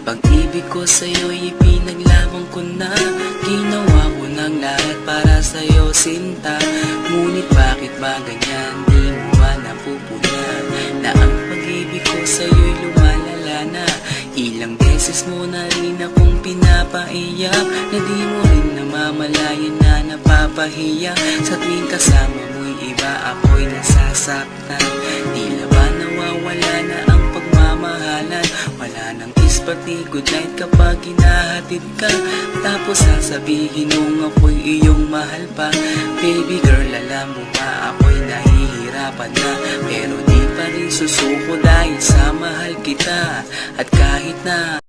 Pag-ibig ko sa'yo'y ipinaglaban ko na. Ginawa ko ng lahat para sa'yo, sinta. Ngunit bakit ba ganyan? Di mo ba napupunan na ang pag-ibig ko sa'yo'y lumalala na? Ilang beses mo na rin akong pinapaiyak, na di mo rin namamalayan na napapahiya. Sa tuwing kasama mo'y iba, ako'y nasasaktan. Tila ba nawawala na ang pagmamahalan? Wala nang kiss pati goodnight kapag hinahatid ka. Tapos sasabihin mong ako'y iyong mahal pa. Baby girl, alam mo ba ako'y nahihirapan na, pero di pa rin susuko dahil sa mahal kita. At kahit na